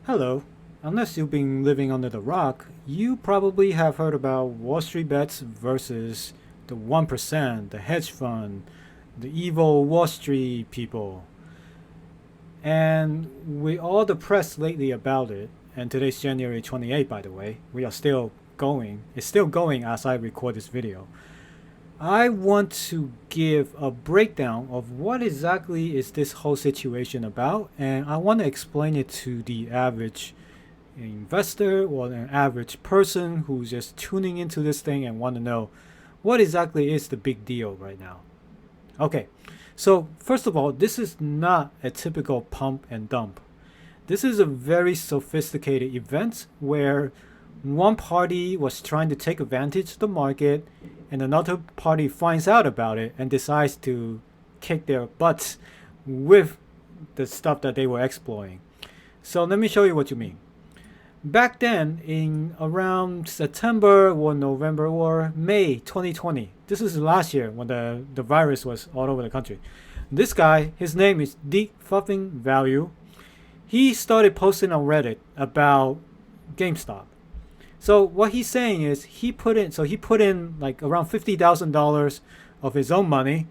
Hello. Unless you've been living under the rock, you probably have heard about Wall Street bets versus the 1%, the hedge fund, the evil Wall Street people. And we all the press lately about it. And today's January 28th, by the way. We are still going. It's still going as I record this video. I want to give a breakdown of what exactly is this whole situation about, and I want to explain it to the average investor or an average person who's just tuning into this thing and want to know what exactly is the big deal right now. Okay, so first of all, this is not a typical pump and dump. This is a very sophisticated event where one party was trying to take advantage of the market and another party finds out about it and decides to kick their butts with the stuff that they were exploiting. So let me show you what you mean. Back then, in around September or November or May 2020, this is last year when the virus was all over the country. This guy, his name is Deep Fuffing Value. He started posting on Reddit about GameStop. So what he's saying is he put in like around $50,000 of his own money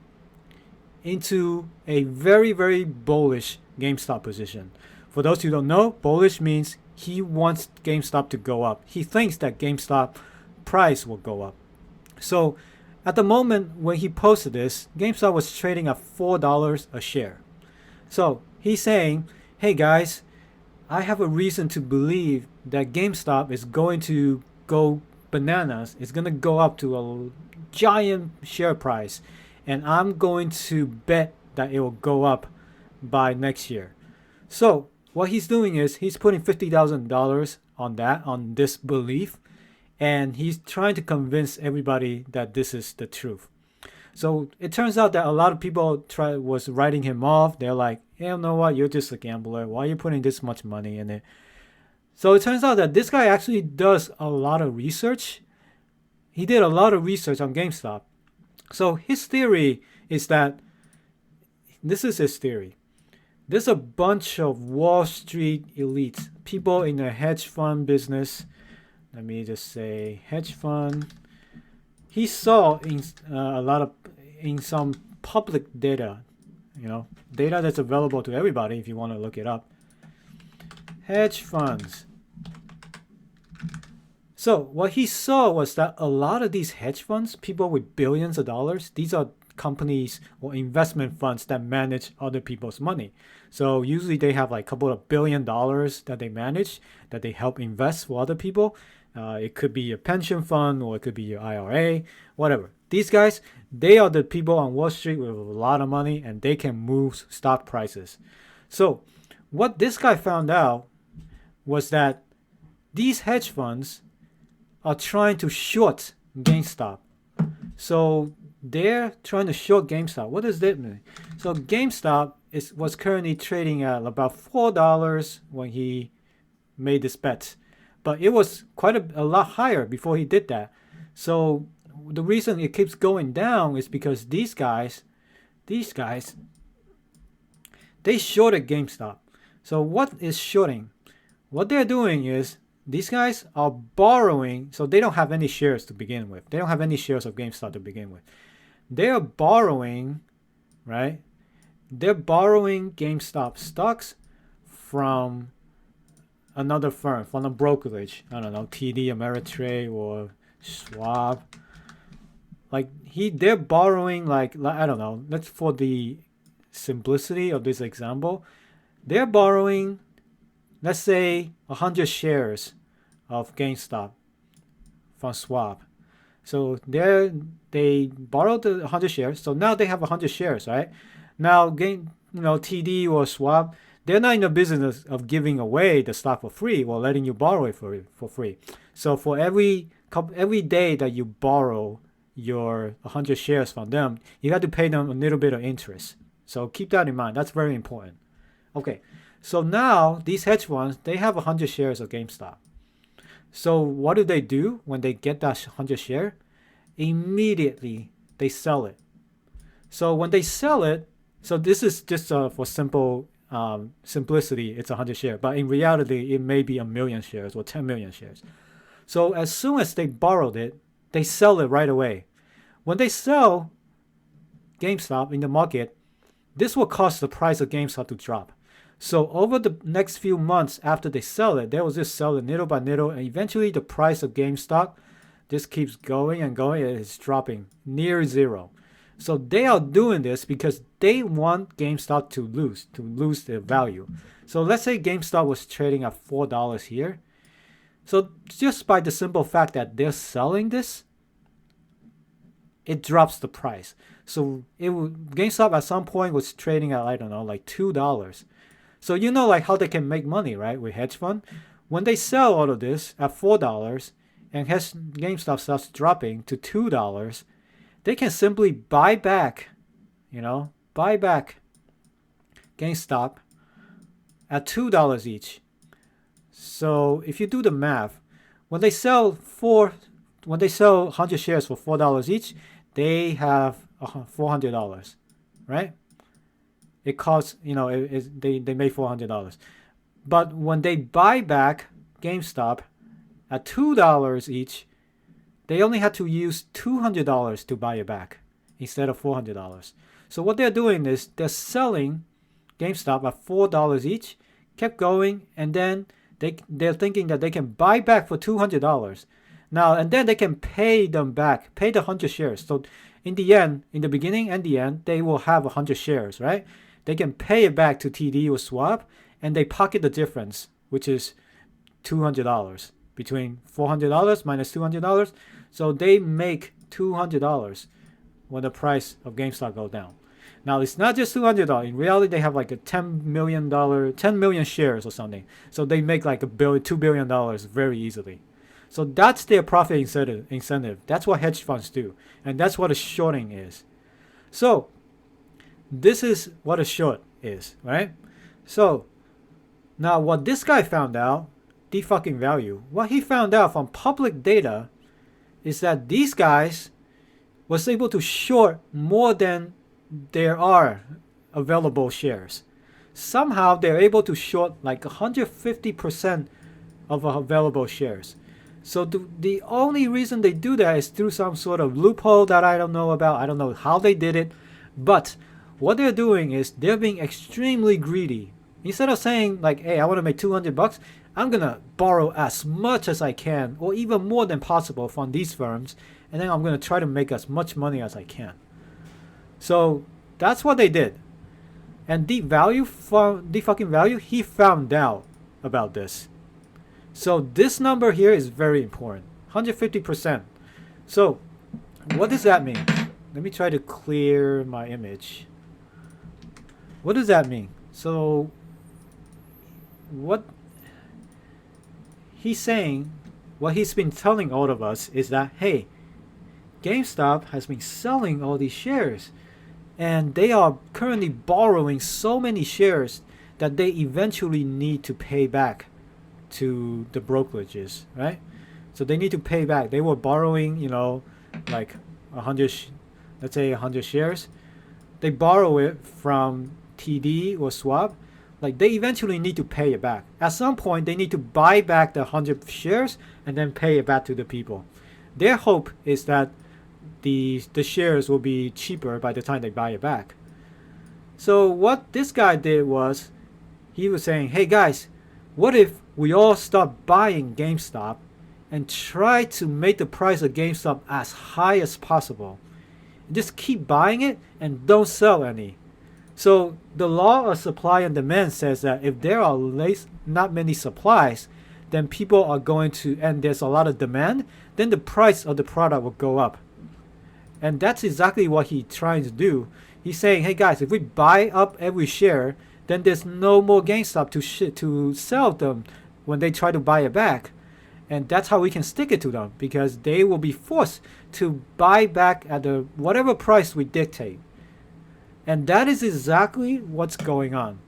into a very, very bullish GameStop position. For those who don't know, bullish means he wants GameStop to go up. He thinks that GameStop price will go up. So at the moment when he posted this, GameStop was trading at $4 a share. So he's saying, hey guys, I have a reason to believe that GameStop is going to go bananas. It's going to go up to a giant share price. And I'm going to bet that it will go up by next year. So what he's doing is he's putting $50,000 on this belief. And he's trying to convince everybody that this is the truth. So it turns out that a lot of people was writing him off. They're like, hey, you know what? You're just a gambler. Why are you putting this much money in it? So it turns out that this guy actually does a lot of research. He did a lot of research on GameStop. So his theory is that, this is his theory. There's a bunch of Wall Street elites, people in the hedge fund business. Let me just say hedge fund. He saw in some public data, data that's available to everybody if you want to look it up. Hedge funds. So what he saw was that a lot of these hedge funds, people with billions of dollars, these are companies or investment funds that manage other people's money. So usually they have like a couple of $1 billion that they manage, that they help invest for other people. It could be a pension fund or it could be your IRA, whatever. These guys, they are the people on Wall Street with a lot of money and they can move stock prices. So what this guy found out was that these hedge funds are trying to short GameStop. So they're trying to short GameStop. What does that mean? So GameStop was currently trading at about $4 when he made this bet. But it was quite a lot higher before he did that. So the reason it keeps going down is because these guys, they shorted GameStop. So what is shorting? What they're doing is these guys are borrowing. So they don't have any shares to begin with. They don't have any shares of GameStop to begin with. They are borrowing, right? They're borrowing GameStop stocks from another firm, from a brokerage. I don't know, TD Ameritrade or Schwab. Like they're borrowing like I don't know. Let's, for the simplicity of this example, they're borrowing, let's say 100 shares of GameStop from Schwab. So they borrowed the 100 shares. So now they have 100 shares, right? Now TD or Schwab, they're not in the business of giving away the stock for free or letting you borrow it for free. So for every day that you borrow your 100 shares from them, you have to pay them a little bit of interest. So keep that in mind. That's very important. Okay, so now these hedge funds, they have 100 shares of GameStop. So what do when they get that 100 share? Immediately they sell it. So when they sell it, so this is just for simple simplicity, it's 100 shares, but in reality, it may be 1 million shares or 10 million shares. So as soon as they borrowed it, they sell it right away. When they sell GameStop in the market, this will cause the price of GameStop to drop. So over the next few months after they sell it, they will just sell it little by little, and eventually the price of GameStop just keeps going and going, and it's dropping near zero. So they are doing this because they want GameStop to lose their value. So let's say GameStop was trading at $4 here. So just by the simple fact that they're selling this, it drops the price. So GameStop at some point was trading at, I don't know, like $2. So you know like how they can make money, right, with hedge fund? When they sell all of this at $4 and GameStop starts dropping to $2, they can simply buy back GameStop at $2 each. So if you do the math, when they sell 100 shares for $4 each, they have $400, right? It costs, they made $400. But when they buy back GameStop at $2 each, they only had to use $200 to buy it back instead of $400. So what they're doing is they're selling GameStop at $4 each, kept going, and then they're thinking that they can buy back for $200. Now, and then they can pay them back, pay the 100 shares. So in the end, in the beginning and the end, they will have 100 shares, right? They can pay it back to TD or swap, and they pocket the difference, which is $200 between $400 minus $200. So they make $200 when the price of GameStop goes down. Now, it's not just $200. In reality, they have like a $10 million shares or something. So they make like $2 billion very easily. So that's their profit incentive. That's what hedge funds do. And that's what a shorting is. So this is what a short is, right? So now what this guy found out, defucking value, what he found out from public data is that these guys was able to short more than there are available shares. Somehow they're able to short like 150% of available shares. So the only reason they do that is through some sort of loophole that I don't know about. I don't know how they did it. But what they're doing is they're being extremely greedy. Instead of saying like, hey, I want to make $200, I'm going to borrow as much as I can or even more than possible from these firms. And then I'm going to try to make as much money as I can. So that's what they did. And defucking value, he found out about this. So this number here is very important, 150%. So what does that mean? Let me try to clear my image. What does that mean? So what he's saying, what he's been telling all of us is that, hey, GameStop has been selling all these shares, and they are currently borrowing so many shares that they eventually need to pay back to the brokerages, right? So they need to pay back. They were borrowing, like 100, let's say 100 shares. They borrow it from TD or swap. Like they eventually need to pay it back. At some point, they need to buy back the 100 shares and then pay it back to the people. Their hope is that the shares will be cheaper by the time they buy it back. So what this guy did was, he was saying, hey guys, what if we all start buying GameStop and try to make the price of GameStop as high as possible? Just keep buying it and don't sell any. So the law of supply and demand says that if there are not many supplies, then people are going to, and there's a lot of demand, then the price of the product will go up. And that's exactly what he's trying to do. He's saying, hey guys, if we buy up every share, then there's no more GameStop to sell them when they try to buy it back. And that's how we can stick it to them, because they will be forced to buy back at the whatever price we dictate. And that is exactly what's going on.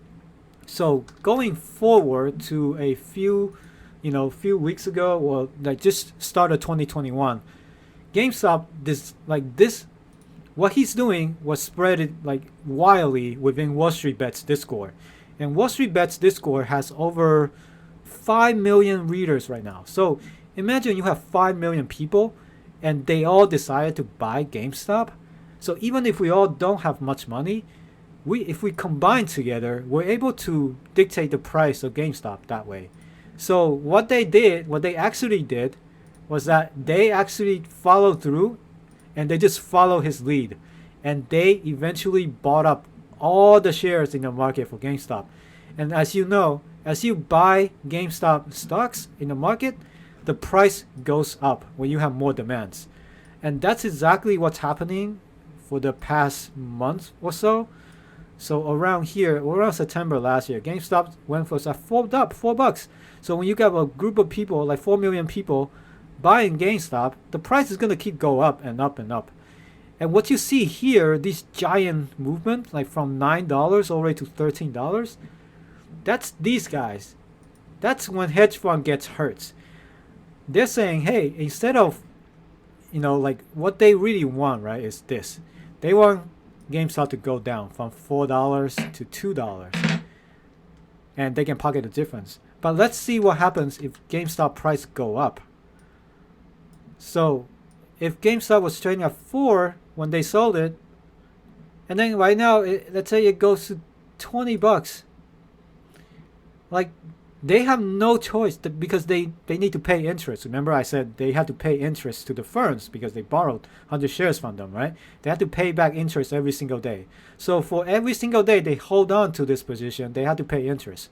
So going forward to a few weeks ago, or like just start of 2021, GameStop, what he's doing was spread it like wildly within Wall Street Bets Discord. And Wall Street Bets Discord has over 5 million readers right now. So imagine you have 5 million people and they all decided to buy GameStop. So even if we all don't have much money, if we combine together, we're able to dictate the price of GameStop that way. So what they actually did was that they actually followed through and they just follow his lead. And they eventually bought up all the shares in the market for GameStop. And as you know, as you buy GameStop stocks in the market, the price goes up when you have more demands. And that's exactly what's happening for the past month or so. So around September last year, GameStop went for $4. So when you got a group of people, like 4 million people buying GameStop, the price is going to keep go up and up and up. And what you see here, this giant movement, like from $9 all the way to $13, that's these guys. That's when hedge fund gets hurt. They're saying, hey, instead of, like what they really want, right, is this. They want GameStop to go down from $4 to $2. And they can pocket the difference. But let's see what happens if GameStop price go up. So if GameStop was trading at 4 when they sold it, and then right now, let's say it goes to $20, like they have no choice because they need to pay interest. Remember I said they had to pay interest to the firms because they borrowed 100 shares from them, right? They have to pay back interest every single day. So for every single day they hold on to this position, they have to pay interest.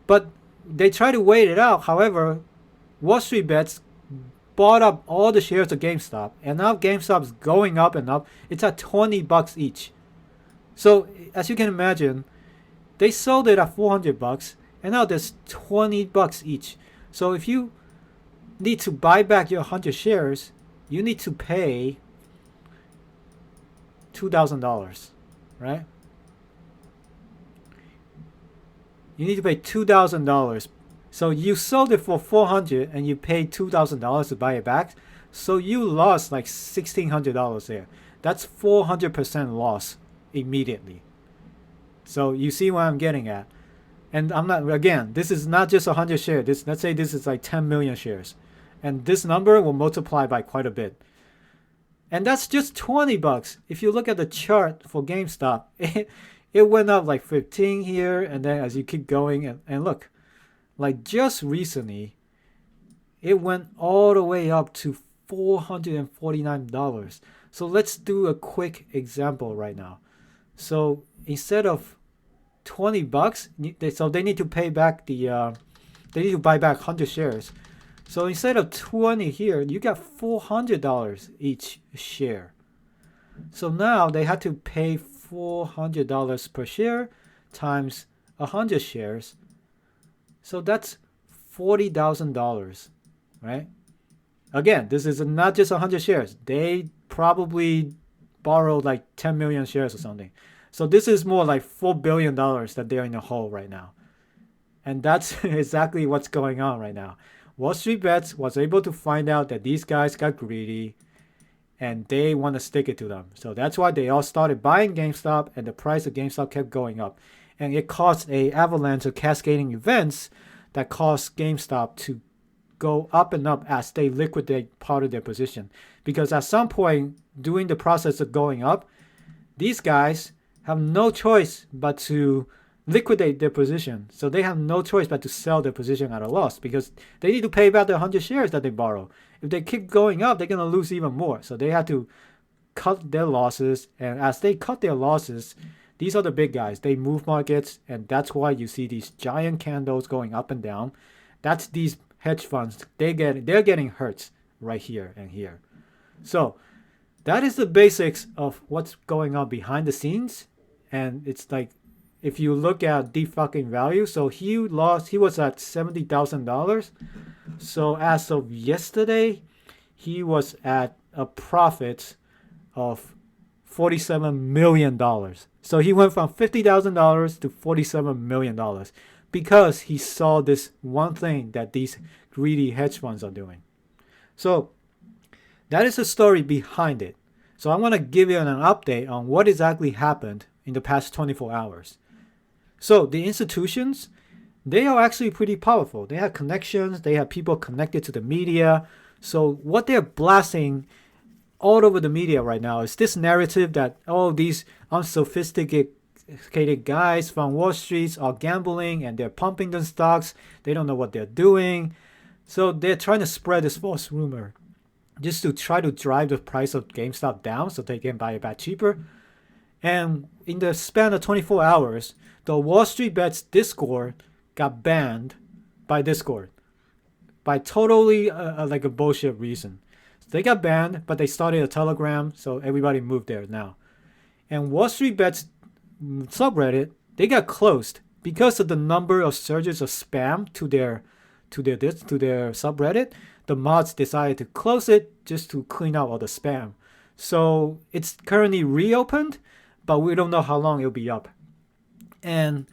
But they try to wait it out. However, Wall Street Bets bought up all the shares of GameStop, and now GameStop's going up and up. It's at $20 each. So as you can imagine, they sold it at $400, and now there's $20 each. So if you need to buy back your 100 shares, you need to pay $2,000, right? You need to pay $2,000. So you sold it for $400 and you paid $2,000 to buy it back. So you lost like $1,600 there. That's 400% loss immediately. So you see what I'm getting at. And I'm not, again, this is not just 100 shares. Let's say this is like 10 million shares. And this number will multiply by quite a bit. And that's just $20. If you look at the chart for GameStop, it went up like 15 here. And then as you keep going and look, like just recently, it went all the way up to $449. So let's do a quick example right now. So instead of $20, so they need to pay back they need to buy back 100 shares. So instead of 20 here, you got $400 each share. So now they had to pay $400 per share times 100 shares. So that's $40,000, right? Again, this is not just 100 shares. They probably borrowed like 10 million shares or something. So this is more like $4 billion that they're in the hole right now. And that's exactly what's going on right now. Wall Street Bets was able to find out that these guys got greedy and they want to stick it to them. So that's why they all started buying GameStop and the price of GameStop kept going up. And it caused an avalanche of cascading events that caused GameStop to go up and up as they liquidate part of their position. Because at some point during the process of going up, these guys have no choice but to liquidate their position. So they have no choice but to sell their position at a loss because they need to pay back the 100 shares that they borrow. If they keep going up, they're going to lose even more. So they have to cut their losses. And as they cut their losses, these are the big guys. They move markets, and that's why you see these giant candles going up and down. That's these hedge funds. They're getting hurt right here and here. So that is the basics of what's going on behind the scenes. And it's like, if you look at defucking value, so he was at $70,000. So as of yesterday, he was at a profit of $47 million. So he went from $50,000 to $47 million because he saw this one thing that these greedy hedge funds are doing. So that is the story behind it. So I want to give you an update on what exactly happened in the past 24 hours. So the institutions, they are actually pretty powerful. They have connections. They have people connected to the media. So what they're blasting all over the media right now is this narrative that, oh, these unsophisticated guys from Wall Street are gambling and they're pumping the stocks. They don't know what they're doing. So they're trying to spread this false rumor just to try to drive the price of GameStop down so they can buy it back cheaper. And in the span of 24 hours, the Wall Street Bets Discord got banned by Discord by totally like a bullshit reason. So they got banned, but they started a Telegram, so everybody moved there now. And Wall Street Bets subreddit, they got closed because of the number of surges of spam to their subreddit. The mods decided to close it just to clean out all the spam. So it's currently reopened, but we don't know how long it'll be up. And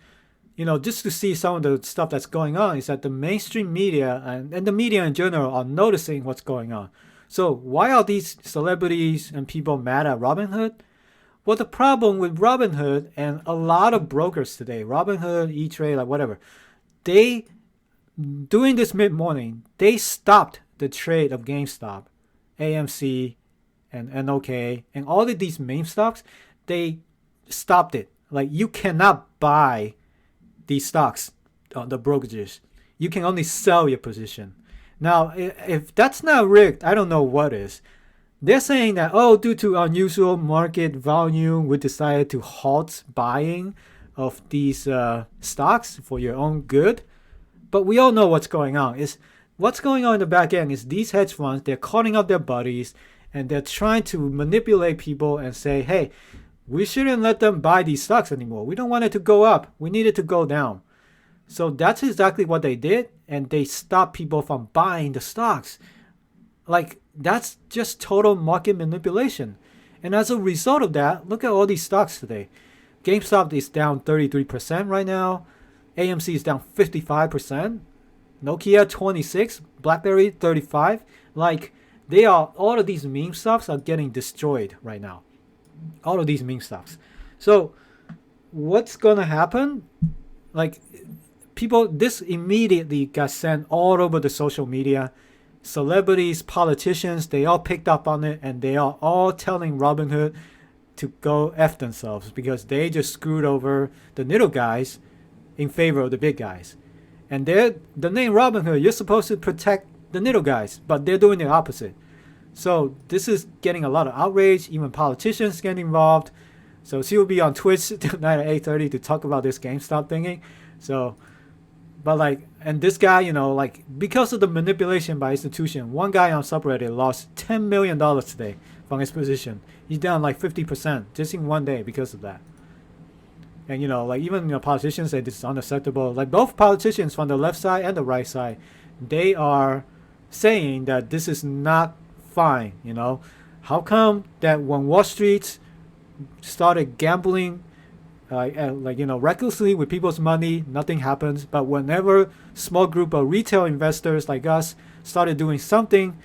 just to see some of the stuff that's going on is that the mainstream media and the media in general are noticing what's going on. So why are these celebrities and people mad at Robinhood? Well, the problem with Robinhood and a lot of brokers today, Robinhood, E-Trade, like whatever, they, during this mid-morning, they stopped the trade of GameStop, AMC, and NOK, and all of these meme stocks. They stopped it. Like, you cannot buy these stocks on the brokerages. You can only sell your position. Now, if that's not rigged, I don't know what is. They're saying that, due to unusual market volume, we decided to halt buying of these stocks for your own good. But we all know what's going on. What's going on in the back end is these hedge funds, they're calling up their buddies, and they're trying to manipulate people and say, hey, we shouldn't let them buy these stocks anymore. We don't want it to go up. We need it to go down. So that's exactly what they did, and they stopped people from buying the stocks. Like, that's just total market manipulation. And as a result of that, look at all these stocks today. GameStop is down 33% right now. AMC is down 55%. Nokia 26, BlackBerry 35. Like, all of these meme stocks are getting destroyed right now. All of these meme stocks. So what's gonna happen? Like, this immediately got sent all over the social media. Celebrities, politicians, they all picked up on it, and they are all telling Robinhood to go F themselves because they just screwed over the little guys in favor of the big guys. And the name Robinhood, you're supposed to protect the little guys, but they're doing the opposite. So this is getting a lot of outrage, even politicians get involved. So she will be on Twitch tonight at 8:30 to talk about this GameStop thingy. So, but like, and this guy, because of the manipulation by institution, one guy on subreddit lost $10 million today from his position. He's down like 50% just in one day because of that. And even politicians say this is unacceptable. Like, both politicians from the left side and the right side, they are saying that this is not fine. How come that when Wall Street started gambling recklessly with people's money, nothing happens, but whenever small group of retail investors like us started doing something,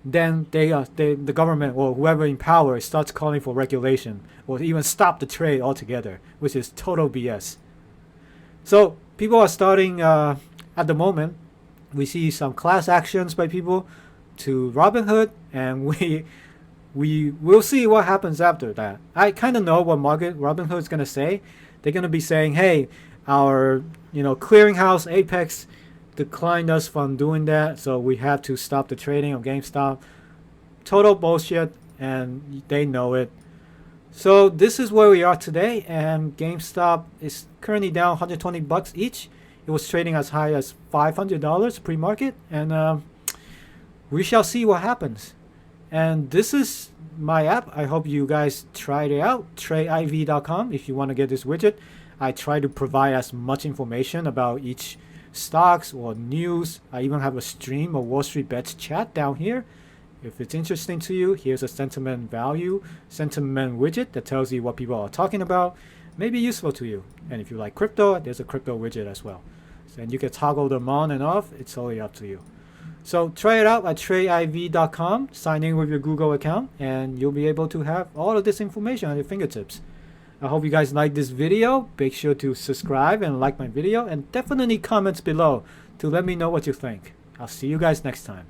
then the government or whoever in power starts calling for regulation or even stop the trade altogether, which is total BS. So people are starting at the moment. We see some class actions by people to Robinhood, and we will see what happens after that. I kind of know what market Robinhood is going to say. They're going to be saying, hey, our clearinghouse Apex declined us from doing that, so we have to stop the trading of GameStop. Total bullshit, and they know it. So this is where we are today, and GameStop is currently down $120 each. It was trading as high as $500 pre-market, and we shall see what happens. And this is my app. I hope you guys tried it out. TradeIV.com if you want to get this widget. I try to provide as much information about each stocks or news. I even have a stream of Wall Street Bets chat down here. If it's interesting to you, here's a sentiment widget that tells you what people are talking about. May be useful to you. And if you like crypto, there's a crypto widget as well. And you can toggle them on and off. It's totally up to you. So try it out at TradeIV.com. Sign in with your Google account, and you'll be able to have all of this information at your fingertips. I hope you guys like this video. Make sure to subscribe and like my video, and definitely comments below to let me know what you think. I'll see you guys next time.